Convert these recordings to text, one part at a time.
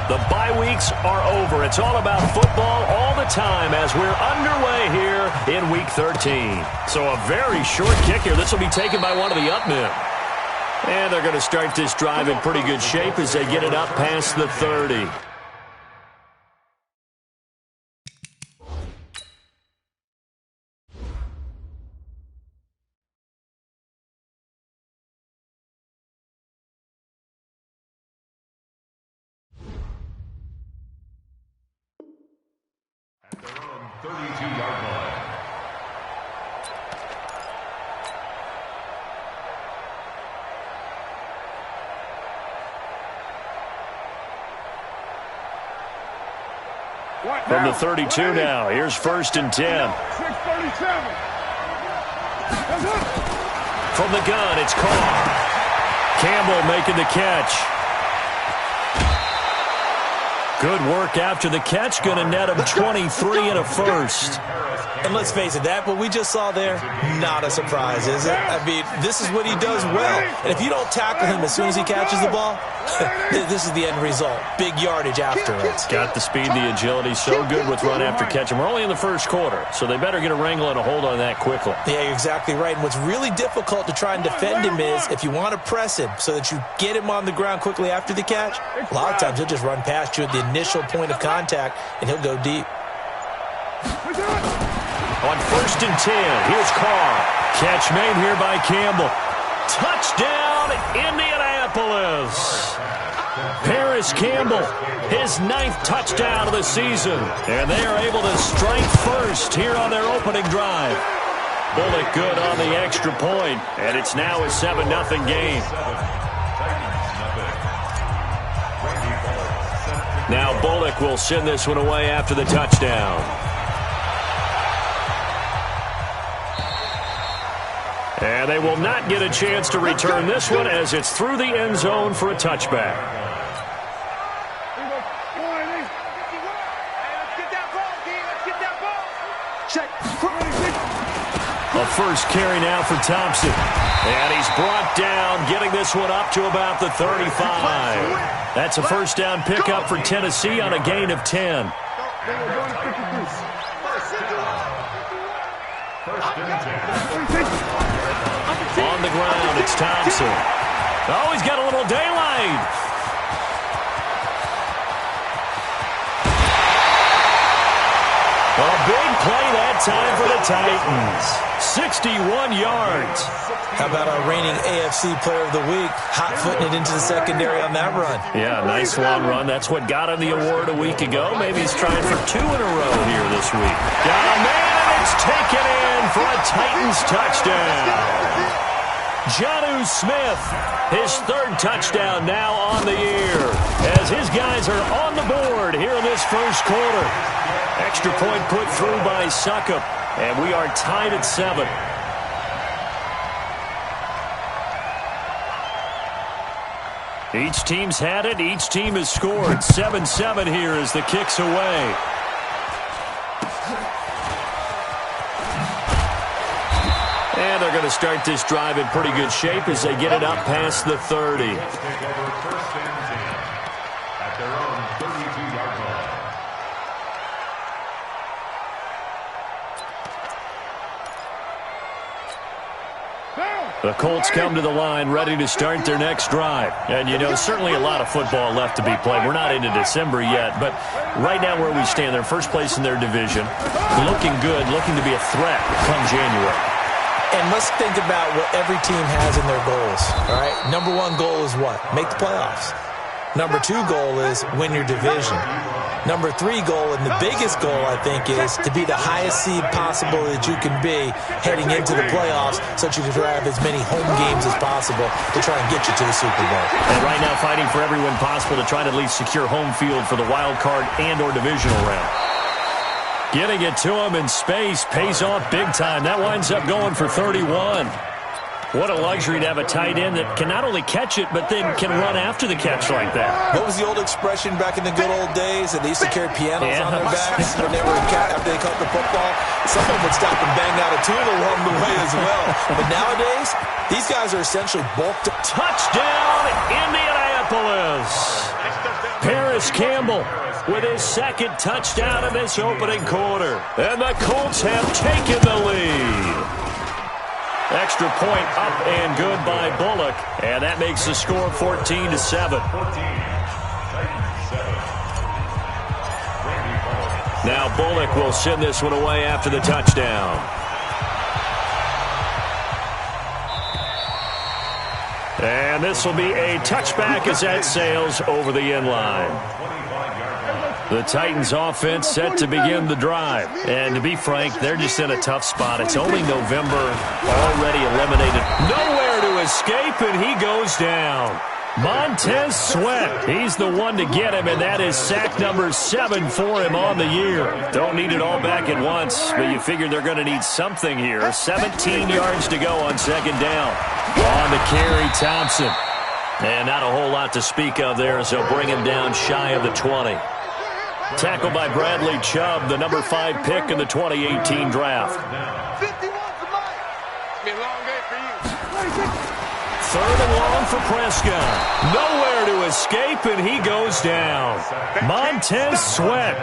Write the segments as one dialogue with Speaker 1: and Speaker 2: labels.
Speaker 1: The bye weeks are over. It's all about football all the time as we're underway here in Week 13. So a very short kick here. This will be taken by one of the up men. And they're going to start this drive in pretty good shape as they get it up past the 30.
Speaker 2: At their own 32-yard line.
Speaker 1: From the 32 now, here's 1st and 10.
Speaker 3: 6:37.
Speaker 1: From the gun, it's Carr. Campbell making the catch. Good work after the catch. Going to net him 23 and a first.
Speaker 4: And let's face it, that what we just saw there, not a surprise, is it? I mean, this is what he does well. And if you don't tackle him as soon as he catches the ball, this is the end result. Big yardage after it.
Speaker 1: Got the speed, the agility, so good with run after catch. And we're only in the first quarter, so they better get a wrangle and a hold on that quickly.
Speaker 4: Yeah, you're exactly right. And what's really difficult to try and defend him is if you want to press him so that you get him on the ground quickly after the catch, a lot of times he'll just run past you at the initial point of contact, and he'll go deep.
Speaker 1: On 1st and 10, here's Carr. Catch made here by Campbell. Touchdown, Indianapolis. Paris Campbell, his 9th touchdown of the season. And they are able to strike first here on their opening drive. Bullock good on the extra point, and it's now a 7-0 game. Now Bullock will send this one away after the touchdown. And they will not get a chance to return this one as it's through the end zone for a touchback. A first carry now for Thompson. And he's brought down, getting this one up to about the 35. That's a first down pickup for Tennessee on a gain of 10. On the ground, it's Thompson. Oh, he's got a little daylight. A big play that time for the Titans. 61 yards.
Speaker 4: How about our reigning AFC Player of the Week, hot-footing it into the secondary on that run?
Speaker 1: Yeah, nice long run. That's what got him the award a week ago. Maybe he's trying for 2 in a row here this week. Got a man, and it's taken in for a Titans touchdown. Jonnu Smith, his 3rd touchdown now on the year, as his guys are on the board here in this first quarter. Extra point put through by Succop, and we are tied at 7. Each team's had it. Each team has scored. 7-7 here as the kick's away. And they're going to start this drive in pretty good shape as they get it up past the 30.
Speaker 2: At their own 32-yard line.
Speaker 1: The Colts come to the line ready to start their next drive. And, you know, certainly a lot of football left to be played. We're not into December yet, but right now where we stand, they're first place in their division. Looking good, looking to be a threat come January.
Speaker 4: And let's think about what every team has in their goals, all right? Number 1 goal is what? Make the playoffs. Number 2 goal is win your division. Number 3 goal, and the biggest goal, I think, is to be the highest seed possible that you can be heading into the playoffs so that you can have as many home games as possible to try and get you to the Super Bowl.
Speaker 1: And right now fighting for every win possible to try to at least secure home field for the wild card and or divisional round. Getting it to him in space pays off big time. That winds up going for 31. What a luxury to have a tight end that can not only catch it, but then can run after the catch like that.
Speaker 4: What was the old expression back in the good old days that they used to carry pianos on their backs when they were after they caught the football? Someone would stop and bang out a tune along the way as well. But nowadays, these guys are essentially bulked up.
Speaker 1: Touchdown, Indianapolis. Paris Campbell with his second touchdown in this opening quarter. And the Colts have taken the lead. Extra point up and good by Bullock. And that makes the score 14-7. Now Bullock will send this one away after the touchdown. And this will be a touchback as that sails over the end line. The Titans offense set to begin the drive. And to be frank, they're just in a tough spot. It's only November, already eliminated. Nowhere to escape, and he goes down. Montez Sweat, he's the one to get him, and that is sack number 7 for him on the year. Don't need it all back at once, but you figure they're going to need something here. 17 yards to go on second down. On the carry, Thompson. And not a whole lot to speak of there, so bring him down shy of the 20. Tackled by Bradley Chubb, the number 5 pick in the 2018 draft. 3rd and long for Prescott. Nowhere to escape, and he goes down. Montez Sweat.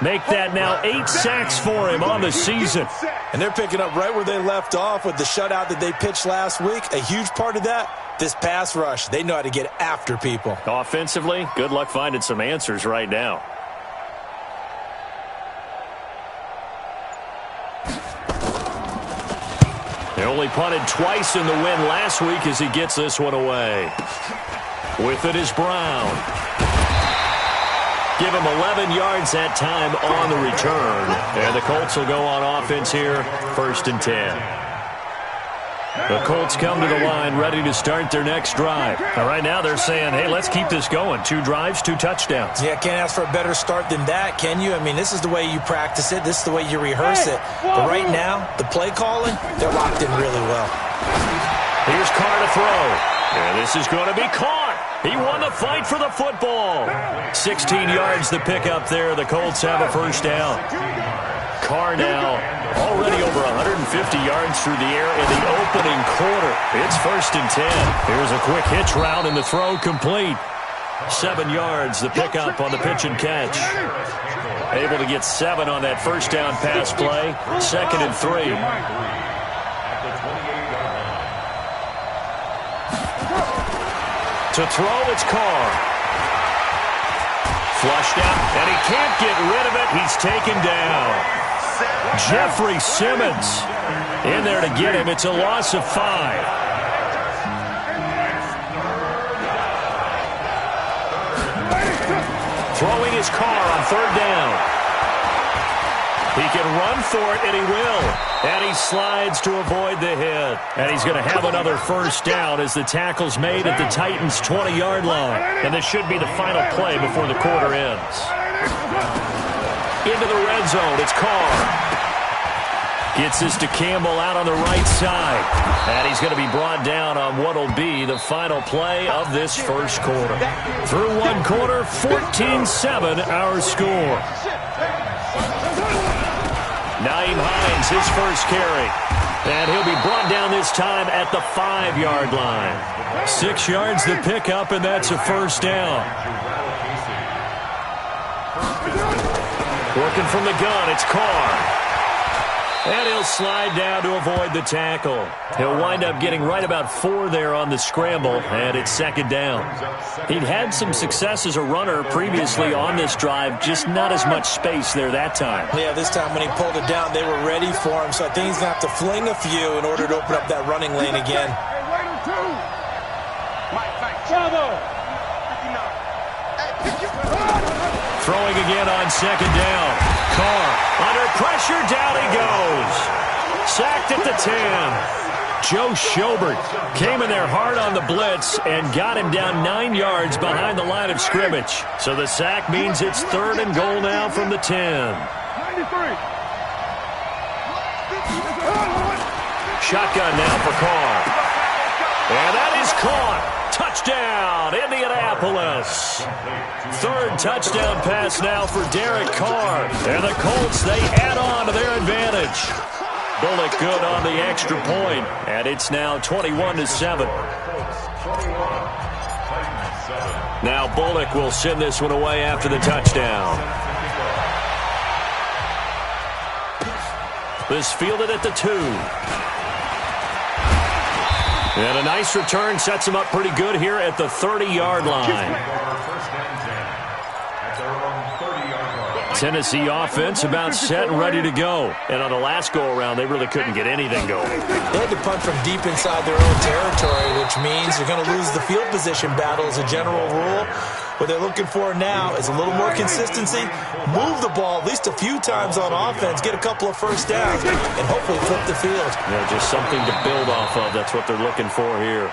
Speaker 1: Make that now 8 sacks for him on the season.
Speaker 4: And they're picking up right where they left off with the shutout that they pitched last week. A huge part of that, this pass rush. They know how to get after people.
Speaker 1: Offensively, good luck finding some answers right now. They only punted twice in the win last week as he gets this one away. With it is Brown. Give him 11 yards that time on the return. And the Colts will go on offense here, 1st and 10. The Colts come to the line ready to start their next drive. Now, right now they're saying, hey, let's keep this going. 2 drives, 2 touchdowns.
Speaker 4: Yeah, can't ask for a better start than that, can you? I mean, this is the way you practice it. This is the way you rehearse it. But right now, the play calling, they're locked in really well.
Speaker 1: Here's Carr to throw. And this is going to be caught. He won the fight for the football. 16 yards the pickup there. The Colts have a 1st down. Carr now already over 150 yards through the air in the opening quarter. It's 1st and 10. Here's a quick hitch route and the throw complete. 7 yards the pickup on the pitch and catch. Able to get 7 on that 1st down pass play. 2nd and 3. To throw, it's Carr. Flushed out, and he can't get rid of it. He's taken down. Jeffrey Simmons in there to get him. It's a loss of 5. Throwing his Carr on 3rd down. He can run for it, and he will. And he slides to avoid the hit. And he's going to have another 1st down as the tackle's made at the Titans' 20-yard line. And this should be the final play before the quarter ends. Into the red zone, it's Carr. Gets this to Campbell out on the right side. And he's going to be brought down on what will be the final play of this 1st quarter. Through 1 quarter, 14-7 our score. Nyheim Hines, his 1st carry. And he'll be brought down this time at the 5-yard line. 6 yards the pickup, and that's a 1st down. Working from the gun, it's Carr. And he'll slide down to avoid the tackle. He'll wind up getting right about 4 there on the scramble, and it's 2nd down. He'd had some success as a runner previously on this drive, just not as much space there that time.
Speaker 4: Yeah, this time when he pulled it down, they were ready for him, so I think he's going to have to fling a few in order to open up that running lane again.
Speaker 1: Throwing again on 2nd down. Carr under pressure, down he goes. Sacked at the 10. Joe Schobert came in there hard on the blitz and got him down 9 yards behind the line of scrimmage. So the sack means it's 3rd and goal now from the 10. Shotgun now for Carr. And that is caught. Touchdown, Indianapolis. 3rd touchdown pass now for Derek Carr. And the Colts, they add on to their advantage. Bullock good on the extra point, and it's now 21-7. Now Bullock will send this one away after the touchdown. This fielded at the 2. And a nice return sets him up pretty good here at the 30-yard line. Tennessee offense about set and ready to go. And on the last go-around, they really couldn't get anything going.
Speaker 4: They had to punt from deep inside their own territory, which means they're going to lose the field position battle as a general rule. What they're looking for now is a little more consistency, move the ball at least a few times on offense, get a couple of first downs, and hopefully flip the field.
Speaker 1: Yeah, just something to build off of. That's what they're looking for here.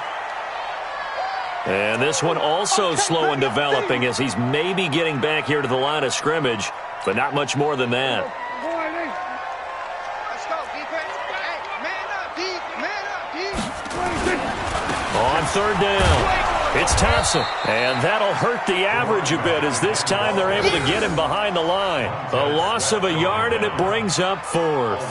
Speaker 1: And this one also slow in developing as he's maybe getting back here to the line of scrimmage, but not much more than that. On third down, it's Thompson. And that'll hurt the average a bit as this time they're able to get him behind the line. A loss of a yard, and it brings up fourth.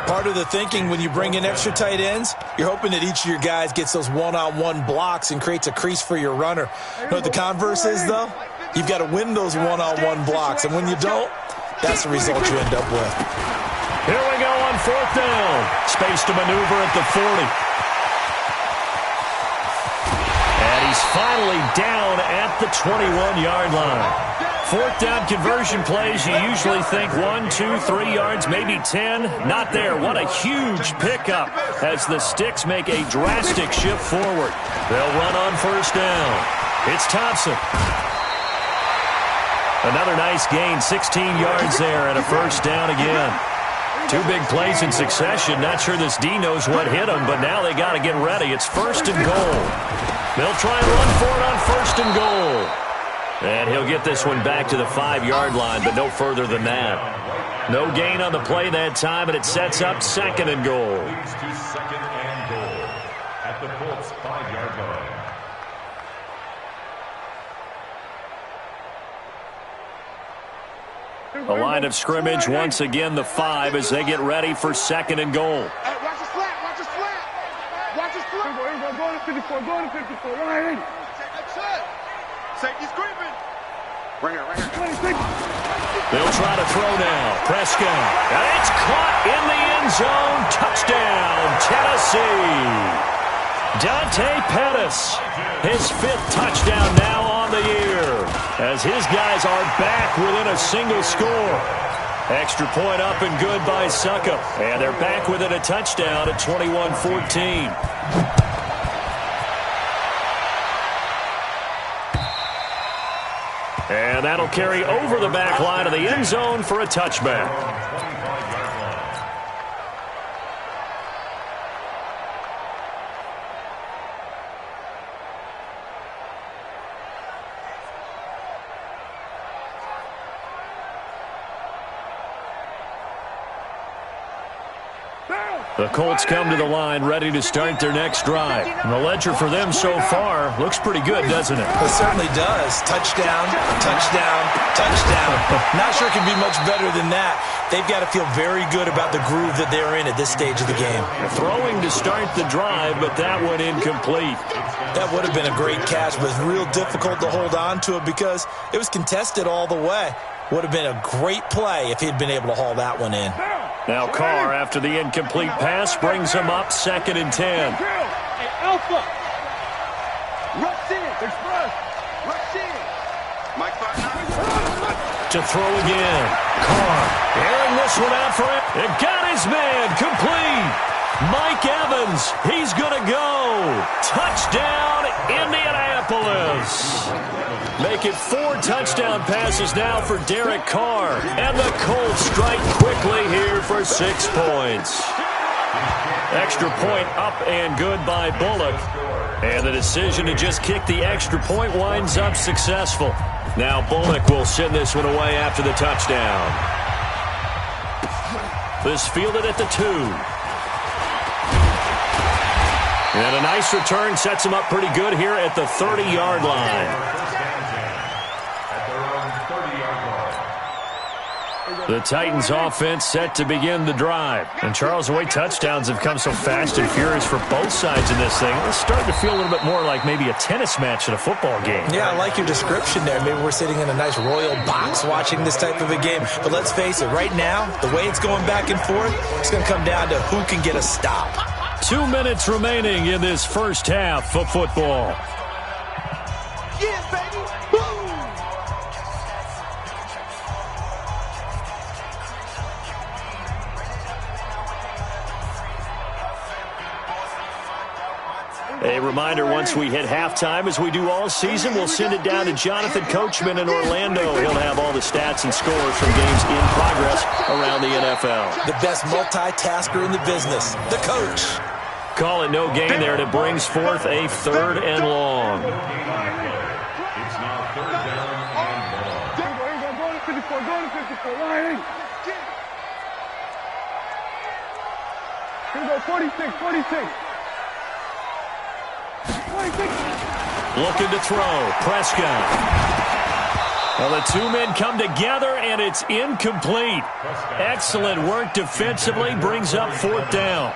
Speaker 4: Part of the thinking when you bring in extra tight ends, you're hoping that each of your guys gets those one-on-one blocks and creates a crease for your runner. You know what the converse is, though? You've got to win those one-on-one blocks, and when you don't, that's the result you end up with.
Speaker 1: Here we go on fourth down. Space to maneuver at the 40. And he's finally down at the 21-yard line. Fourth down conversion plays, you usually think 1, 2, 3 yards, maybe 10. Not there. What a huge pickup as the Sticks make a drastic shift forward. They'll run on first down. It's Thompson. Another nice gain, 16 yards there and a first down again. 2 big plays in succession. Not sure this D knows what hit him, but now they got to get ready. It's first and goal. They'll try and run for it on first and goal. And he'll get this one back to the 5-yard line, but no further than that. No gain on the play that time, and it sets up second and goal.
Speaker 2: Second and goal at the Colts 5-yard line.
Speaker 1: The line of scrimmage, once again, the 5 as they get ready for second and goal.
Speaker 3: Hey, watch the flat, watch the flat. Watch the flat. Go to 54, go to 54. Right in. Safety's creeping. Right here, right here.
Speaker 1: They'll try to throw now. Prescott. And it's caught in the end zone. Touchdown, Tennessee. Dante Pettis, his 5th touchdown now on the year, as his guys are back within a single score. Extra point up and good by Suckup. And they're back within a touchdown at 21-14. And that'll carry over the back line of the end zone for a touchback. The Colts come to the line ready to start their next drive. And the ledger for them so far looks pretty good, doesn't it?
Speaker 4: It certainly does. Touchdown, touchdown, touchdown. Not sure it can be much better than that. They've got to feel very good about the groove that they're in at this stage of the game.
Speaker 1: Throwing to start the drive, but that one incomplete.
Speaker 4: That would have been a great catch, but it's real difficult to hold on to it because it was contested all the way. Would have been a great play if he'd been able to haul that one in.
Speaker 1: Now Carr, after the incomplete pass, brings him up 2nd and 10.
Speaker 3: Hey, Alpha. Rush in. Express. Rush in. Mike 5-9.
Speaker 1: To throw again. Carr airing this one out for him. It got his man complete. Mike Evans, he's going to go. Touchdown, Indianapolis. Make it 4 touchdown passes now for Derek Carr. And the Colts strike quickly here for 6 points. Extra point up and good by Bullock. And the decision to just kick the extra point winds up successful. Now Bullock will send this one away after the touchdown. This fielded at the 2. And a nice return sets him up pretty good here at the 30-yard line. The Titans offense set to begin the drive. And Charles, the way touchdowns have come so fast and furious for both sides in this thing, it's starting to feel a little bit more like maybe a tennis match in a football game.
Speaker 4: Yeah, I like your description there. Maybe we're sitting in a nice royal box watching this type of a game. But let's face it, right now, the way it's going back and forth, it's going to come down to who can get a stop.
Speaker 1: 2 minutes remaining in this first half of football.
Speaker 3: Yeah, baby. Boom.
Speaker 1: A reminder, once we hit halftime, as we do all season, we'll send it down to Jonathan Coachman in Orlando. He'll have all the stats and scores from games in progress around the NFL.
Speaker 4: The best multitasker in the business, the coach.
Speaker 1: Call it no gain there, and it brings forth a 3rd and long.
Speaker 2: It's now 3rd down and long.
Speaker 3: Go to 54. Go to 54. Ryan. Here we go. 46. 46. 46.
Speaker 1: Looking to throw. Prescott. Well, the two men come together, and it's incomplete. Excellent work defensively. Brings up 4th down.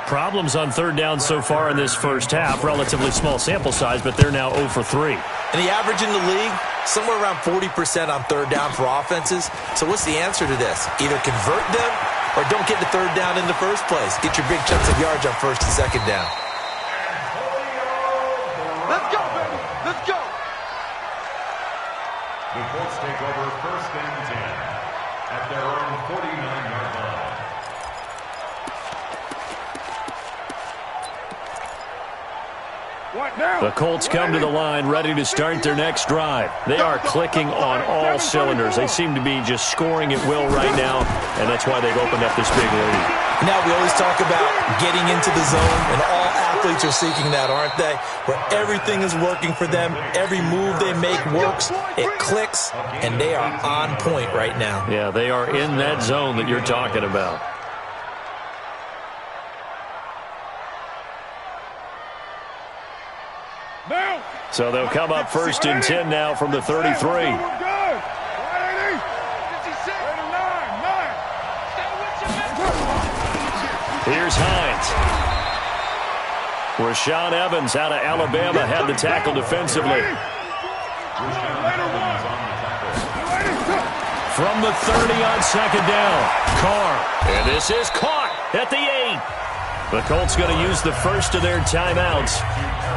Speaker 1: Problems on 3rd down so far in this first half. Relatively small sample size, but they're now 0 for 3.
Speaker 4: And the average in the league, somewhere around 40% on 3rd down for offenses. So what's the answer to this? Either convert them or don't get to 3rd down in the first place. Get your big chunks of yards on 1st and 2nd down.
Speaker 3: Let's go, baby. Let's go.
Speaker 2: The Colts take over 1st and 10 at their own 49-yard line.
Speaker 1: The Colts come to the line ready to start their next drive. They are clicking on all cylinders. They seem to be just scoring at will right now, and that's why they've opened up this big lead.
Speaker 4: Now, we always talk about getting into the zone, and all athletes are seeking that, aren't they? Where everything is working for them, every move they make works, it clicks, and they are on point right now.
Speaker 1: Yeah, they are in that zone that you're talking about. So they'll come up 1st and 10 now from the 33. Here's Hines. Rashaan Evans out of Alabama had the tackle defensively. From the 30 on 2nd down. Carr. And this is caught at the 8. The Colts going to use the first of their timeouts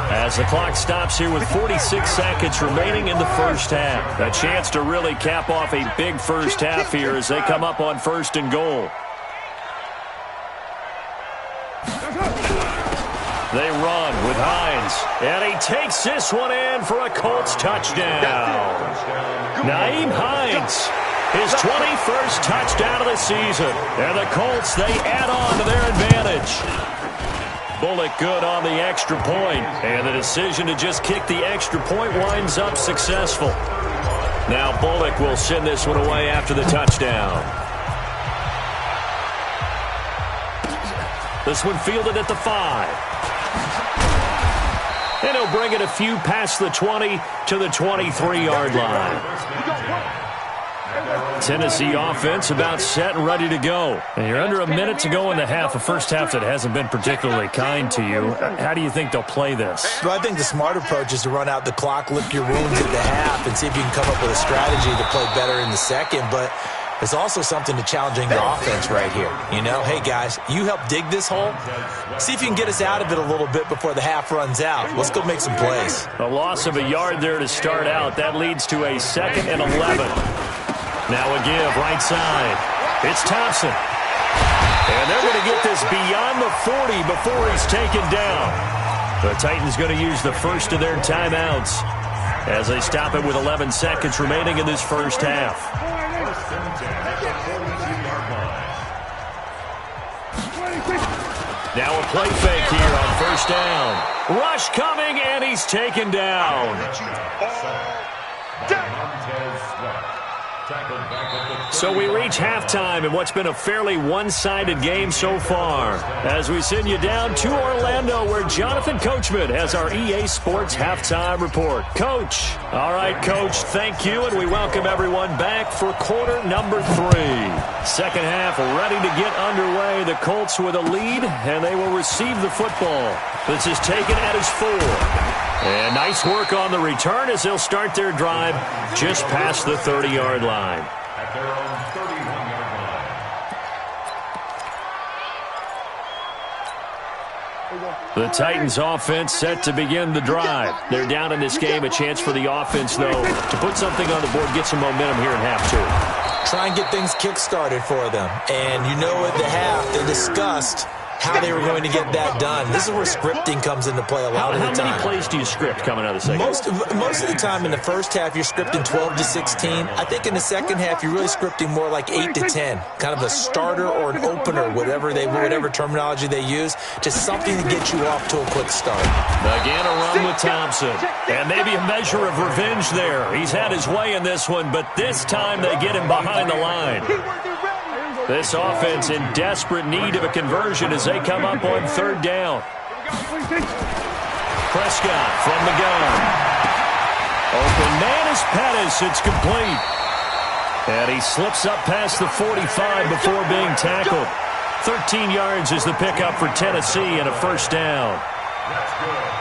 Speaker 1: as the clock stops here with 46 seconds remaining in the first half. A chance to really cap off a big first half here as they come up on 1st and goal. They run with Hines, and he takes this one in for a Colts touchdown. Nyheim Hines, his 21st touchdown of the season. And the Colts, they add on to their advantage. Bullock good on the extra point, and the decision to just kick the extra point winds up successful. Now Bullock will send this one away after the touchdown. This one fielded at the 5. And he'll bring it a few past the 20 to the 23-yard line. Tennessee offense about set and ready to go. And you're under a minute to go in the half, a first half that hasn't been particularly kind to you. How do you think they'll play this?
Speaker 4: Well, I think the smart approach is to run out the clock, lick your wounds at the half, and see if you can come up with a strategy to play better in the second. But there's also something to challenging your offense right here. You know, hey, guys, you help dig this hole. See if you can get us out of it a little bit before the half runs out. Let's go make some plays.
Speaker 1: A loss of a yard there to start out. That leads to a 2nd and 11. Now a give right side. It's Thompson. And they're going to get this beyond the 40 before he's taken down. The Titans going to use the first of their timeouts as they stop it with 11 seconds remaining in this first half. Now a play fake here on 1st down. Rush coming, and he's taken down. So we reach halftime in what's been a fairly one-sided game so far. As we send you down to Orlando, where Jonathan Coachman has our EA Sports halftime report. Coach. All right, Coach, thank you, and we welcome everyone back for quarter number 3. Second half ready to get underway. The Colts with a lead, and they will receive the football. This is taken at his 4. And nice work on the return as they'll start their drive just past the 30-yard line.
Speaker 2: At their own 31-yard line.
Speaker 1: The Titans offense set to begin the drive. They're down in this game. A chance for the offense, though, to put something on the board, get some momentum here in half 2.
Speaker 4: Try and get things kick-started for them. And you know at the half they discussed how they were going to get that done. This is where scripting comes into play a lot of the time.
Speaker 1: How many plays do you script coming out of the second?
Speaker 4: Most of the time in the first half, you're scripting 12 to 16. I think in the second half, you're really scripting more like 8 to 10. Kind of a starter or an opener, whatever terminology they use, just something to get you off to a quick start.
Speaker 1: Again, a run with Thompson. And maybe a measure of revenge there. He's had his way in this one, but this time they get him behind the line. This offense in desperate need of a conversion as they come up on third down. Prescott from the gun. Open man is Pettis. It's complete. And he slips up past the 45 before being tackled. 13 yards is the pickup for Tennessee and a first down.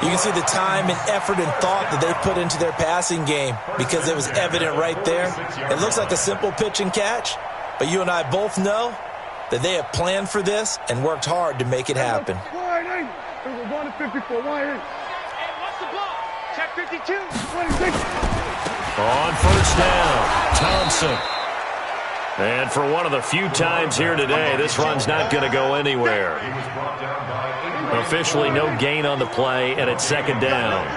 Speaker 4: You can see the time and effort and thought that they put into their passing game because it was evident right there. It looks like a simple pitch and catch. But you and I both know that they have planned for this and worked hard to make it happen.
Speaker 1: On first down, Thompson. And for one of the few times here today, this run's not going to go anywhere. Officially no gain on the play, and it's second down.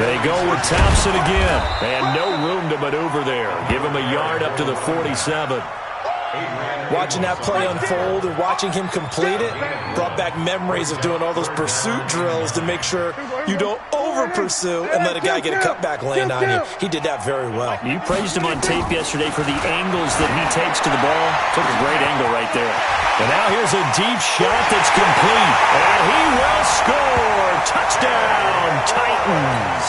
Speaker 1: They go with Thompson again, and no room to maneuver there. Give him a yard up to the 47.
Speaker 4: Watching that play unfold and watching him complete it brought back memories of doing all those pursuit drills to make sure you don't over-pursue and let a guy get a cutback lane on you. He did that very well.
Speaker 1: You praised him on tape yesterday for the angles that he takes to the ball. Took a great angle right there. And now here's a deep shot that's complete. And he will score. Touchdown, Titans.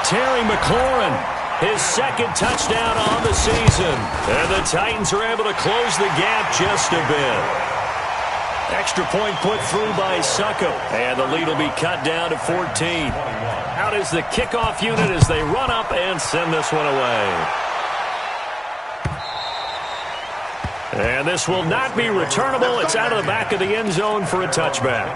Speaker 1: Terry McLaurin, his second touchdown on the season. And the Titans are able to close the gap just a bit. Extra point put through by Suckup. And the lead will be cut down to 14. Out is the kickoff unit as they run up and send this one away. And this will not be returnable. It's out of the back of the end zone for a touchback.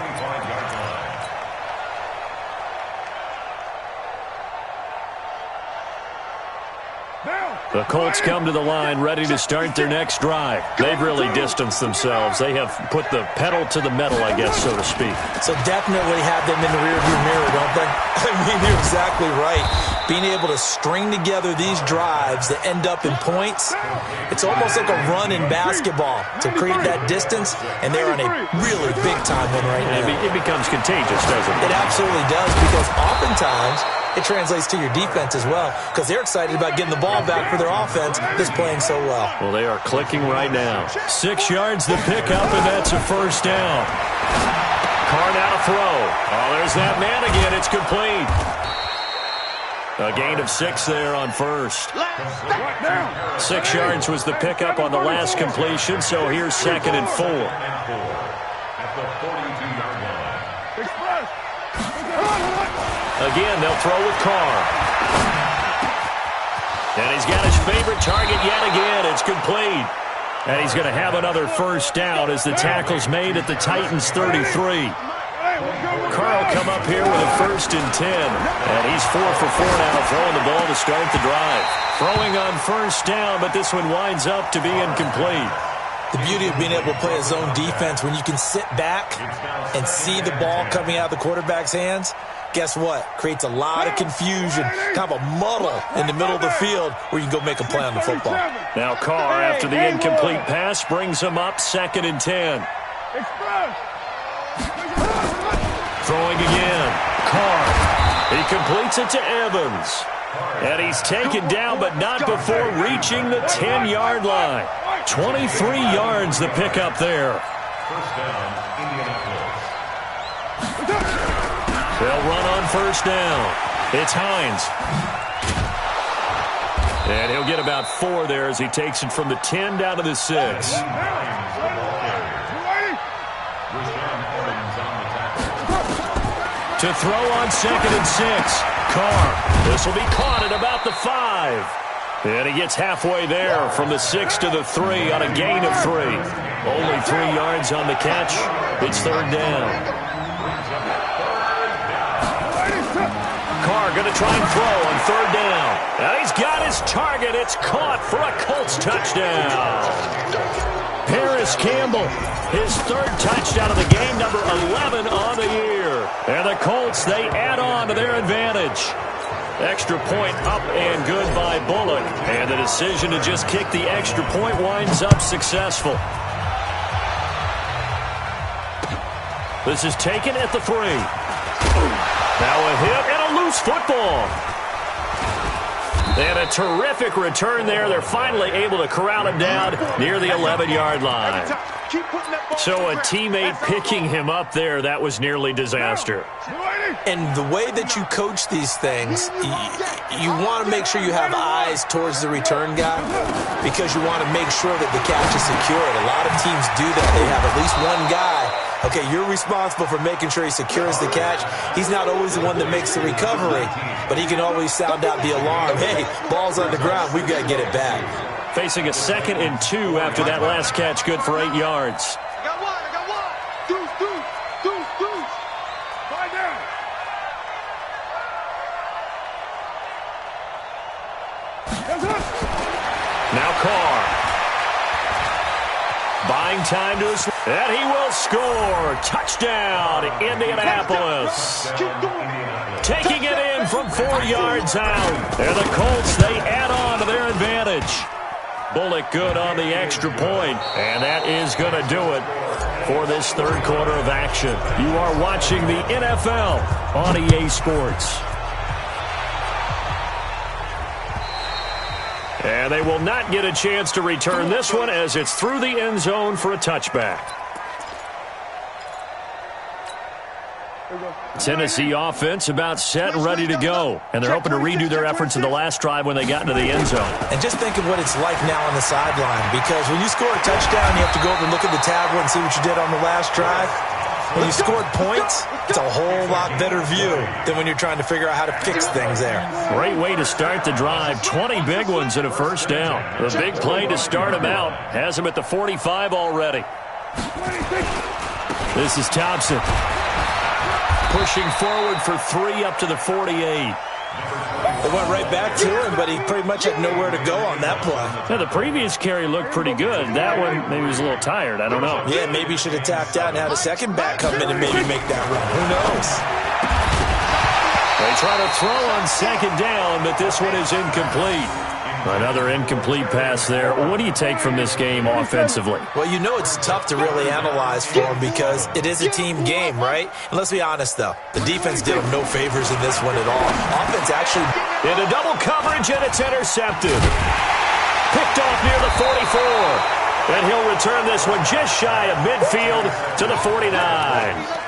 Speaker 1: The Colts come to the line ready to start their next drive. They've really distanced themselves. They have put the pedal to the metal, I guess, so to speak.
Speaker 4: So definitely have them in the rearview mirror, don't they? I mean, you're exactly right. Being able to string together these drives that end up in points, it's almost like a run in basketball to create that distance, and they're on a really big-time one right now.
Speaker 1: It becomes contagious, doesn't it?
Speaker 4: It absolutely does, because oftentimes it translates to your defense as well, because they're excited about getting the ball back for their offense that's playing so well.
Speaker 1: Well, they are clicking right now. 6 yards the pickup, and that's a first down. Carr now to throw. Oh, there's that man again. It's complete. A gain of 6 there on first. 6 yards was the pickup on the last completion, so here's 2nd and 4.
Speaker 2: At the 42-yard line.
Speaker 1: Again, they'll throw with Carr. And he's got his favorite target yet again. It's complete. And he's going to have another first down as the tackle's made at the Titans' 33. Carr will come up here with a 1st and 10. And he's 4 for 4 now, throwing the ball to start the drive. Throwing on first down, but this one winds up to be incomplete.
Speaker 4: The beauty of being able to play a zone defense when you can sit back and see the ball coming out of the quarterback's hands, guess what? Creates a lot of confusion, kind of a muddle in the middle of the field where you can go make a play on the football.
Speaker 1: Now Carr, after the incomplete pass, brings him up 2nd and 10. Throwing again. Carr. He completes it to Evans. And he's taken down, but not before reaching the 10-yard line. 23 yards the pickup there.
Speaker 2: First down, Indianapolis.
Speaker 1: They'll run on first down. It's Hines. And he'll get about 4 there as he takes it from the 10 down to the 6. To throw on 2nd and 6. Carr. This will be caught at about the 5. And he gets halfway there from the 6 to the 3 on a gain of 3. Only 3 yards on the catch. It's 3rd down. Carr going to try and throw on 3rd down. And he's got his target. It's caught for a Colts touchdown. Paris Campbell, his 3rd touchdown of the game, number 11 on the year. And the Colts, they add on to their advantage. Extra point up and good by Bullock. And the decision to just kick the extra point winds up successful. This is taken at the 3. Now a hit and a loose football. And a terrific return there. They're finally able to corral him down near the 11-yard line. So a teammate picking him up there, that was nearly disaster.
Speaker 4: And the way that you coach these things, you want to make sure you have eyes towards the return guy because you want to make sure that the catch is secured. A lot of teams do that. They have at least one guy. Okay, you're responsible for making sure he secures the catch. He's not always the one that makes the recovery, but he can always sound out the alarm. Hey, ball's on the ground. We've got to get it back.
Speaker 1: Facing a 2nd and 2 after that last catch, good for 8 yards.
Speaker 3: I got one. Deuce. Find down.
Speaker 1: Now Carr. Buying time to his... And he will score. Touchdown, Indianapolis. Taking it in from 4 yards out. And the Colts, they add on to their advantage. Bullock good on the extra point. And that is going to do it for this 3rd quarter of action. You are watching the NFL on EA Sports. And they will not get a chance to return this one as it's through the end zone for a touchback. Tennessee offense about set and ready to go. And they're hoping to redo their efforts in the last drive when they got into the end zone.
Speaker 4: And just think of what it's like now on the sideline, because when you score a touchdown, you have to go over and look at the tablet and see what you did on the last drive. When you scored points, it's a whole lot better view than when you're trying to figure out how to fix things there.
Speaker 1: Great way to start the drive. 20 big ones and a first down. The big play to start him out. Has him at the 45 already. This is Thompson. Pushing forward for 3 up to the 48.
Speaker 4: It went right back to him, but he pretty much had nowhere to go on that play.
Speaker 1: Now, the previous carry looked pretty good. That one, maybe he was a little tired. I don't know.
Speaker 4: Yeah, maybe he should have tapped out and had a second back come in and maybe make that run. Who knows?
Speaker 1: They try to throw on 2nd down, but this one is incomplete. Another incomplete pass there. What do you take from this game offensively?
Speaker 4: Well, you know it's tough to really analyze for him because it is a team game, right? And let's be honest, though. The defense did him no favors in this one at all. Offense actually...
Speaker 1: Into double coverage, and it's intercepted. Picked off near the 44. And he'll return this one just shy of midfield to the 49.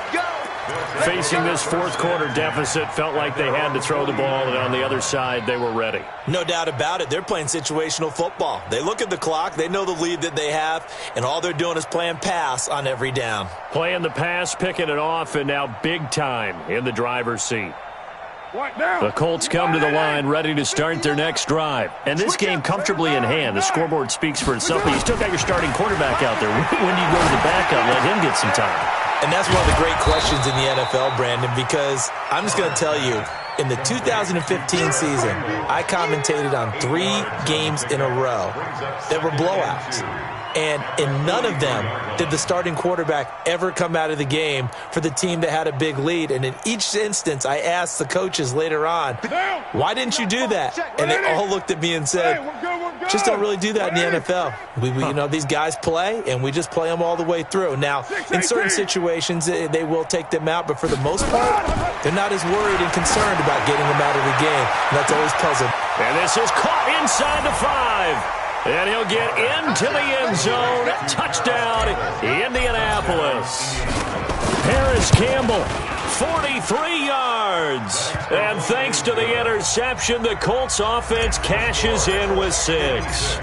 Speaker 1: Facing this 4th quarter deficit, felt like they had to throw the ball, and on the other side, they were ready.
Speaker 4: No doubt about it. They're playing situational football. They look at the clock, they know the lead that they have, and all they're doing is playing pass on every down.
Speaker 1: Playing the pass, picking it off, and now big time in the driver's seat. The Colts come to the line ready to start their next drive. And this game comfortably in hand. The scoreboard speaks for itself, but you still got your starting quarterback out there. When do you go to the backup, let him get some time?
Speaker 4: And that's one of the great questions in the NFL, Brandon, because I'm just going to tell you, in the 2015 season, I commentated on 3 games in a row that were blowouts. And in none of them did the starting quarterback ever come out of the game for the team that had a big lead. And in each instance, I asked the coaches later on, why didn't you do that? And they all looked at me and said, just don't really do that in the NFL. You know, these guys play, and we just play them all the way through. Now, in certain situations, they will take them out, but for the most part, they're not as worried and concerned about getting them out of the game. And that's always puzzling.
Speaker 1: And this is caught inside the 5. And he'll get into the end zone. Touchdown, Indianapolis. Harris Campbell, 43 yards. And thanks to the interception, the Colts offense cashes in with 6.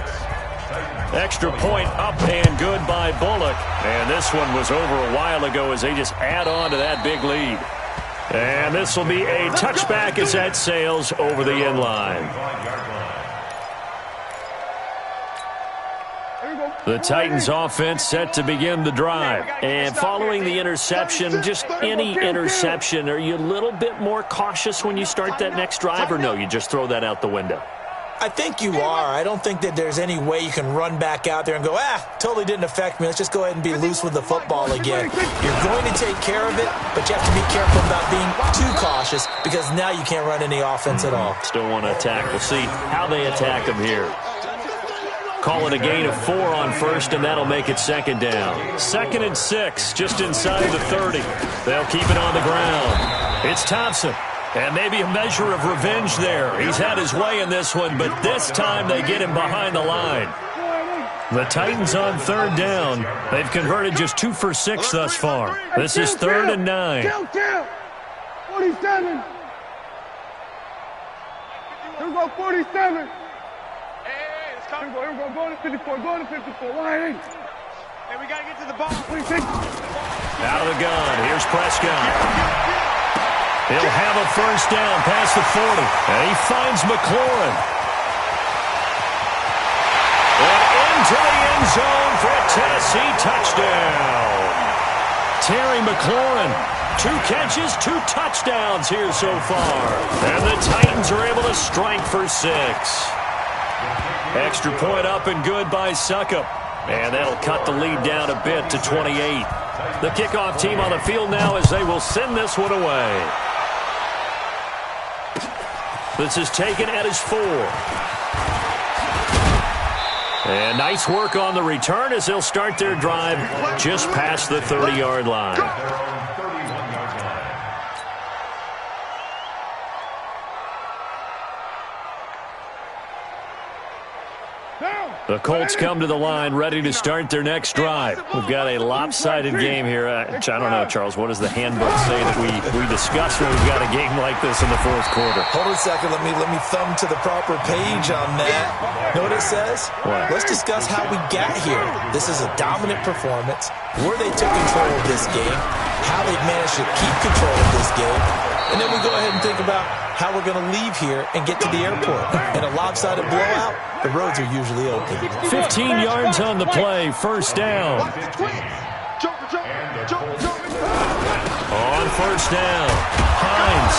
Speaker 1: Extra point up and good by Bullock. And this one was over a while ago as they just add on to that big lead. And this will be a touchback as that sails over the end line. The Titans offense set to begin the drive. And following the interception, just any interception, are you a little bit more cautious when you start that next drive, or no, you just throw that out the window?
Speaker 4: I think you are. I don't think that there's any way you can run back out there and go, totally didn't affect me. Let's just go ahead and be loose with the football again. You're going to take care of it, but you have to be careful about being too cautious because now you can't run any offense at all.
Speaker 1: Still want to attack. We'll see how they attack them here. Call it a gain of 4 on first, and that'll make it second down. 2nd and 6, just inside the 30. They'll keep it on the ground. It's Thompson. And maybe a measure of revenge there. He's had his way in this one, but this time they get him behind the line. The Titans on 3rd down. They've converted just 2 for 6 thus far. This is 3rd and 9.
Speaker 3: 47. Here we go, 47. Here we go, go to 54, go to 54. Why? Hey, we got to get to the ball. 26.
Speaker 1: Out of the gun, here's Prescott. He'll have a first down past the 40. And he finds McLaurin. And into the end zone for a Tennessee touchdown. Terry McLaurin, 2 catches, 2 touchdowns here so far. And the Titans are able to strike for 6. Extra point up and good by Suckup. And that'll cut the lead down a bit to 28. The kickoff team on the field now as they will send this one away. This is taken at his 4. And nice work on the return as they'll start their drive just past the 30-yard line. The Colts come to the line ready to start their next drive. We've got a lopsided game here. I don't know, Charles, what does the handbook say that we discuss when we've got a game like this in the 4th quarter?
Speaker 4: Hold on a second. Let me thumb to the proper page on that. Know what it says?
Speaker 1: What?
Speaker 4: Let's discuss how we got here. This is a dominant performance, where they took control of this game, how they've managed to keep control of this game, and then we go ahead and think about how we're going to leave here and get to the airport. In a lopsided blowout, the roads are usually open.
Speaker 1: 15 yards on the play, first down. On first down, Hines.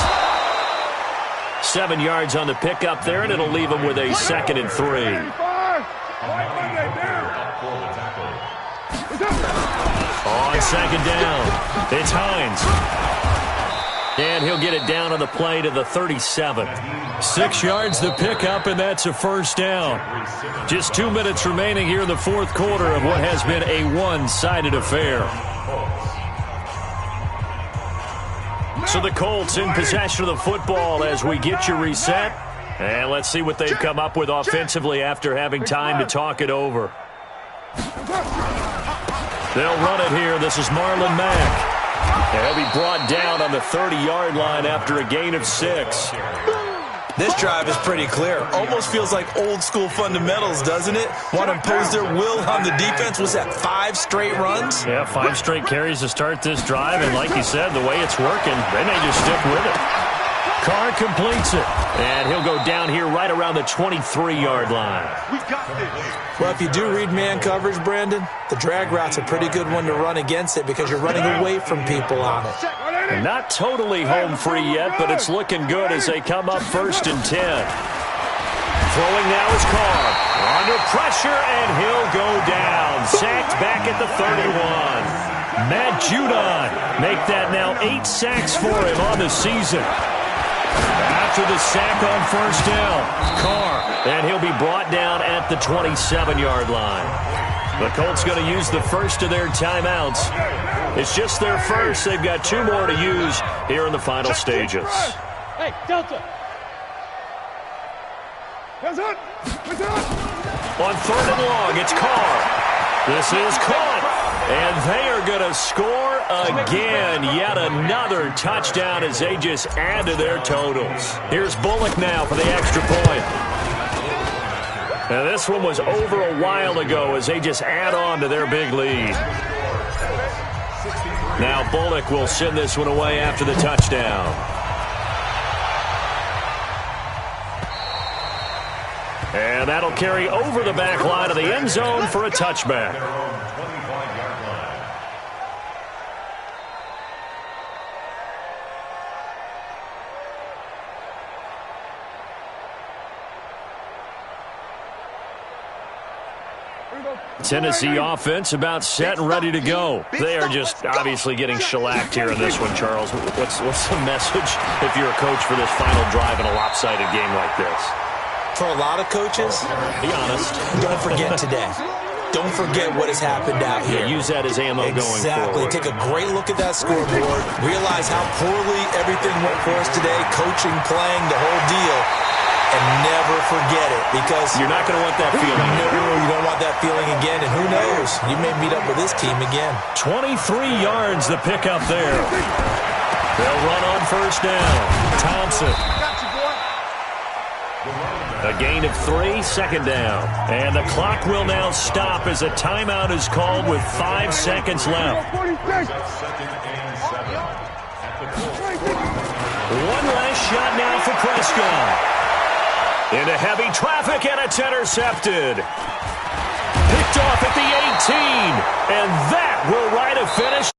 Speaker 1: 7 yards on the pickup there, and it'll leave him with a 2nd and 3. On 2nd down, it's Hines. And he'll get it down on the play to the 37. 6 yards the pickup, and that's a first down. Just 2 minutes remaining here in the 4th quarter of what has been a one-sided affair. So the Colts in possession of the football as we get you reset. And let's see what they've come up with offensively after having time to talk it over. They'll run it here. This is Marlon Mack. And he'll be brought down on the 30-yard line after a gain of 6.
Speaker 4: This drive is pretty clear. Almost feels like old-school fundamentals, doesn't it? Want to impose their will on the defense. Was that 5 straight runs?
Speaker 1: Yeah, 5 straight carries to start this drive. And like you said, the way it's working, they may just stick with it. Carr completes it. And he'll go down here right around the 23-yard line.
Speaker 4: Well, if you do read man coverage, Brandon, the drag route's a pretty good one to run against it because you're running away from people on it.
Speaker 1: And not totally home free yet, but it's looking good as they come up 1st and 10. Throwing now is Carr. Under pressure, and he'll go down. Sacked back at the 31. Matt Judon make that now 8 sacks for him on the season. After the sack on first down, Carr, and he'll be brought down at the 27-yard line. The Colts going to use the first of their timeouts. It's just their first. They've got 2 more to use here in the final stages.
Speaker 3: Hey, Delta. What's up? What's up?
Speaker 1: On 3rd and long, it's Carr. This is caught. And they are going to score again. Yet another touchdown as they just add to their totals. Here's Bullock now for the extra point. And this one was over a while ago as they just add on to their big lead. Now Bullock will send this one away after the touchdown. And that'll carry over the back line of the end zone for a touchback. Tennessee offense about set and ready to go. They are just obviously getting shellacked here in this one, Charles. What's the message if you're a coach for this final drive in a lopsided game like this?
Speaker 4: For a lot of coaches,
Speaker 1: be honest.
Speaker 4: Don't forget today. Don't forget what has happened out here.
Speaker 1: Yeah, use that as ammo going forward.
Speaker 4: Exactly. Take a great look at that scoreboard. Realize how poorly everything went for us today. Coaching, playing, the whole deal. And never forget it, because
Speaker 1: you're not going to want that feeling.
Speaker 4: No, you don't want that feeling again. And who knows? You may meet up with this team again.
Speaker 1: 23 yards the pickup there. They'll run on first down. Thompson. A gain of 3, second down. And the clock will now stop as a timeout is called with 5 seconds left. One last shot now for Prescott. Into heavy traffic, and it's intercepted. Picked off at the 18. And that will write a finish